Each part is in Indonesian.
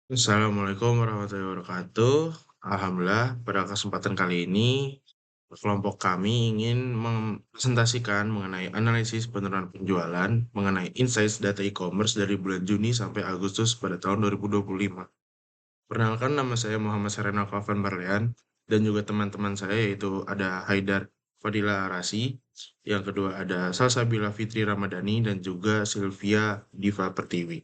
Assalamualaikum warahmatullahi wabarakatuh. Alhamdulillah, pada kesempatan kali ini, kelompok kami ingin mempresentasikan mengenai analisis penurunan penjualan, mengenai insights data e-commerce dari bulan Juni sampai Agustus pada tahun 2025. Perkenalkan, nama saya Muhammad Serena Alvan Barlian, dan juga teman-teman saya yaitu ada Haidar Fadila Arasi, yang kedua ada Salsabila Fitri Ramadhani, dan juga Sylvia Diva Pertiwi.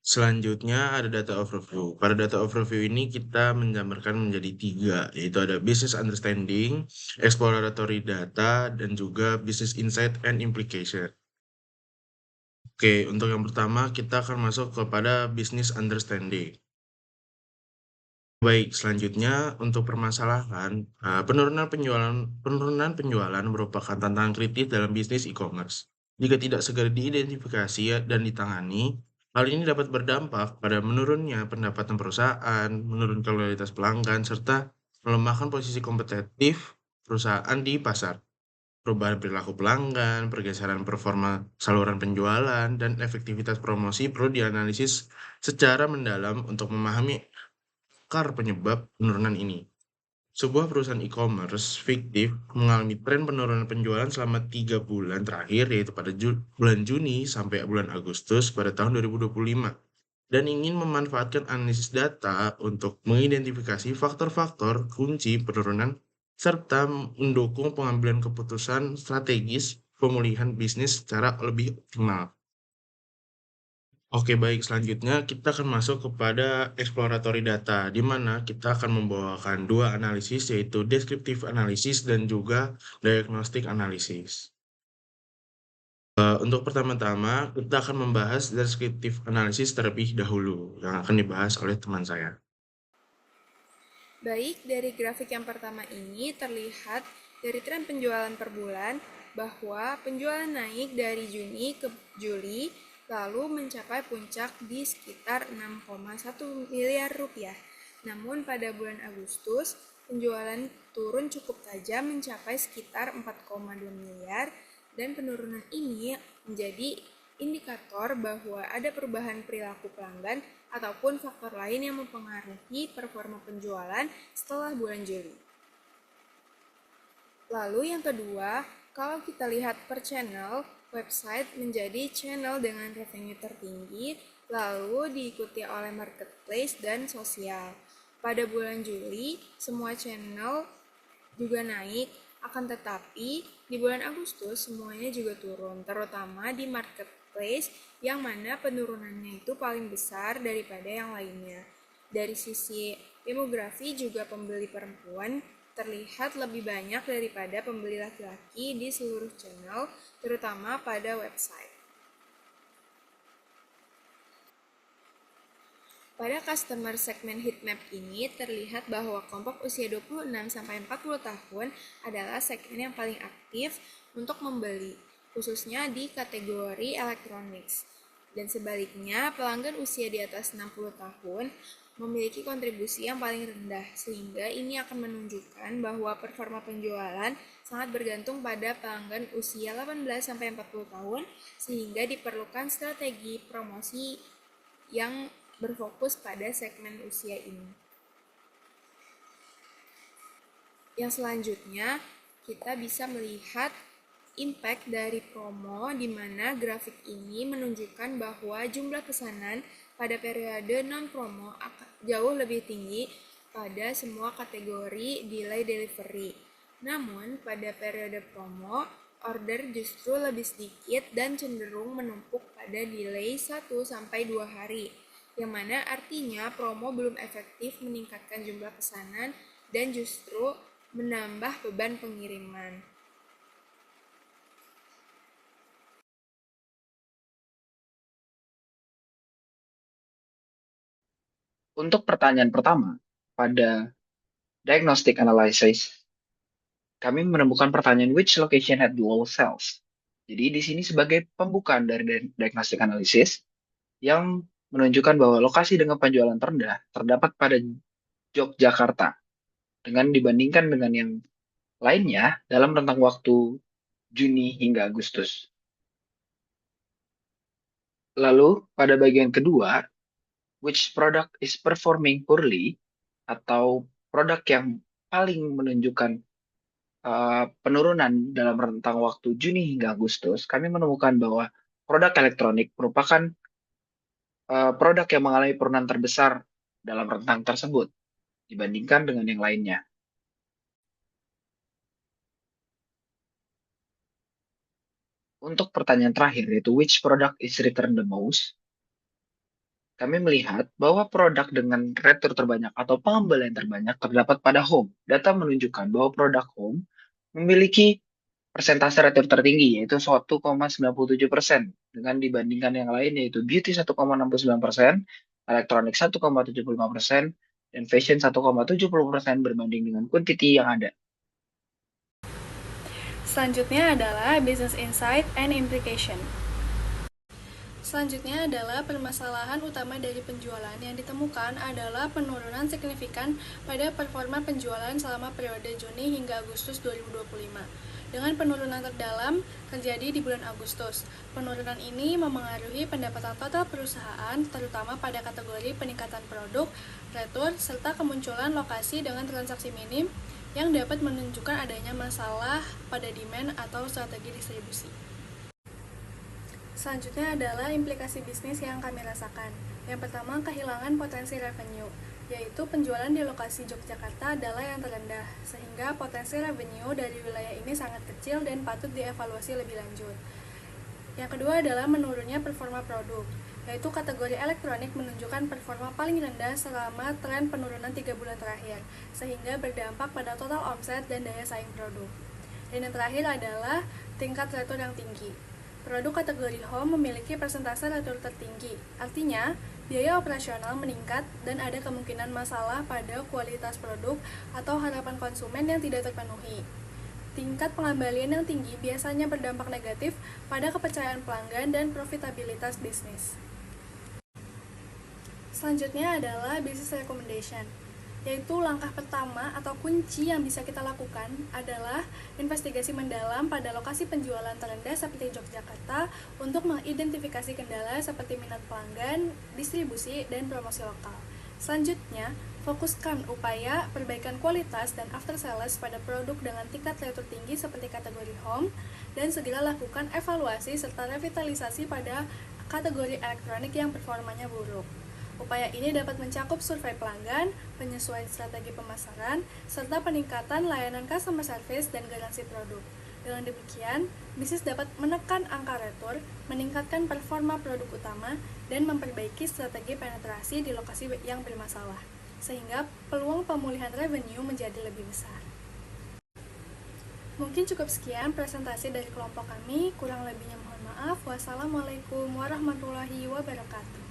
Selanjutnya ada data overview. Pada data overview ini kita menjabarkan menjadi tiga, yaitu ada business understanding, exploratory data, dan juga business insight and implication. Oke, untuk yang pertama kita akan masuk kepada business understanding. Baik, selanjutnya untuk permasalahan, penurunan penjualan merupakan tantangan kritis dalam bisnis e-commerce. Jika tidak segera diidentifikasi dan ditangani, hal ini dapat berdampak pada menurunnya pendapatan perusahaan, menurunkan loyalitas pelanggan, serta melemahkan posisi kompetitif perusahaan di pasar. Perubahan perilaku pelanggan, pergeseran performa saluran penjualan, dan efektivitas promosi perlu dianalisis secara mendalam untuk memahami akar penyebab penurunan ini. Sebuah perusahaan e-commerce fiktif mengalami tren penurunan penjualan selama 3 bulan terakhir, yaitu pada bulan Juni sampai bulan Agustus pada tahun 2025, dan ingin memanfaatkan analisis data untuk mengidentifikasi faktor-faktor kunci penurunan serta mendukung pengambilan keputusan strategis pemulihan bisnis secara lebih optimal. Oke, baik. Selanjutnya kita akan masuk kepada exploratory data, di mana kita akan membawakan dua analisis, yaitu descriptive analysis dan juga diagnostic analysis. Untuk pertama-tama, kita akan membahas descriptive analysis terlebih dahulu, yang akan dibahas oleh teman saya. Baik, dari grafik yang pertama ini terlihat dari tren penjualan per bulan bahwa penjualan naik dari Juni ke Juli lalu mencapai puncak di sekitar 6,1 miliar rupiah. Namun pada bulan Agustus penjualan turun cukup tajam mencapai sekitar 4,2 miliar dan penurunan ini menjadi indikator bahwa ada perubahan perilaku pelanggan ataupun faktor lain yang mempengaruhi performa penjualan setelah bulan Juli. Lalu yang kedua, kalau kita lihat per channel, website menjadi channel dengan revenue tertinggi, lalu diikuti oleh marketplace dan sosial. Pada bulan Juli, semua channel juga naik, akan tetapi di bulan Agustus semuanya juga turun, terutama di marketplace yang mana penurunannya itu paling besar daripada yang lainnya. Dari sisi demografi juga pembeli perempuan terlihat lebih banyak daripada pembeli laki-laki di seluruh channel, terutama pada website. Pada customer segment heatmap ini terlihat bahwa kelompok usia 26-40 tahun adalah segmen yang paling aktif untuk membeli, khususnya di kategori electronics. Dan sebaliknya, pelanggan usia di atas 60 tahun memiliki kontribusi yang paling rendah, sehingga ini akan menunjukkan bahwa performa penjualan sangat bergantung pada pelanggan usia 18-40 tahun, sehingga diperlukan strategi promosi yang berfokus pada segmen usia ini. Yang selanjutnya, kita bisa melihat impact dari promo di mana grafik ini menunjukkan bahwa jumlah pesanan pada periode non-promo jauh lebih tinggi pada semua kategori delay delivery. Namun, pada periode promo, order justru lebih sedikit dan cenderung menumpuk pada delay 1-2 hari, yang mana artinya promo belum efektif meningkatkan jumlah pesanan dan justru menambah beban pengiriman. Untuk pertanyaan pertama, pada diagnostic analysis, kami menemukan pertanyaan which location had dual cells. Jadi di sini sebagai pembukaan dari diagnostic analysis yang menunjukkan bahwa lokasi dengan penjualan terendah terdapat pada Yogyakarta dengan dibandingkan dengan yang lainnya dalam rentang waktu Juni hingga Agustus. Lalu pada bagian kedua, which product is performing poorly, atau produk yang paling menunjukkan penurunan dalam rentang waktu Juni hingga Agustus, kami menemukan bahwa produk elektronik merupakan produk yang mengalami penurunan terbesar dalam rentang tersebut dibandingkan dengan yang lainnya. Untuk pertanyaan terakhir, yaitu which product is returned the most, kami melihat bahwa produk dengan retur terbanyak atau pengembalian terbanyak terdapat pada home. Data menunjukkan bahwa produk home memiliki persentase retur tertinggi, yaitu 1,97%, dengan dibandingkan yang lain, yaitu beauty 1,69%, elektronik 1,75%, dan fashion 1,70% berbanding dengan quantity yang ada. Selanjutnya adalah business insight and implication. Selanjutnya adalah permasalahan utama dari penjualan yang ditemukan adalah penurunan signifikan pada performa penjualan selama periode Juni hingga Agustus 2025. Dengan penurunan terdalam terjadi di bulan Agustus. Penurunan ini memengaruhi pendapatan total perusahaan, terutama pada kategori peningkatan produk, retur, serta kemunculan lokasi dengan transaksi minim yang dapat menunjukkan adanya masalah pada demand atau strategi distribusi. Selanjutnya adalah implikasi bisnis yang kami rasakan. Yang pertama, kehilangan potensi revenue, yaitu penjualan di lokasi Yogyakarta adalah yang terendah, sehingga potensi revenue dari wilayah ini sangat kecil dan patut dievaluasi lebih lanjut. Yang kedua adalah menurunnya performa produk, yaitu kategori elektronik menunjukkan performa paling rendah selama tren penurunan 3 bulan terakhir, sehingga berdampak pada total omset dan daya saing produk. Dan yang terakhir adalah tingkat retur yang tinggi. Produk kategori home memiliki persentase retur tertinggi, artinya biaya operasional meningkat dan ada kemungkinan masalah pada kualitas produk atau harapan konsumen yang tidak terpenuhi. Tingkat pengembalian yang tinggi biasanya berdampak negatif pada kepercayaan pelanggan dan profitabilitas bisnis. Selanjutnya adalah business recommendation, yaitu langkah pertama atau kunci yang bisa kita lakukan adalah investigasi mendalam pada lokasi penjualan terendah seperti Yogyakarta untuk mengidentifikasi kendala seperti minat pelanggan, distribusi, dan promosi lokal. Selanjutnya, fokuskan upaya perbaikan kualitas dan after sales pada produk dengan tingkat retur tinggi seperti kategori home, dan segera lakukan evaluasi serta revitalisasi pada kategori elektronik yang performanya buruk. Upaya ini dapat mencakup survei pelanggan, penyesuaian strategi pemasaran, serta peningkatan layanan customer service dan garansi produk. Dengan demikian, bisnis dapat menekan angka retur, meningkatkan performa produk utama, dan memperbaiki strategi penetrasi di lokasi yang bermasalah, sehingga peluang pemulihan revenue menjadi lebih besar. Mungkin cukup sekian presentasi dari kelompok kami, kurang lebihnya mohon maaf. Wassalamualaikum warahmatullahi wabarakatuh.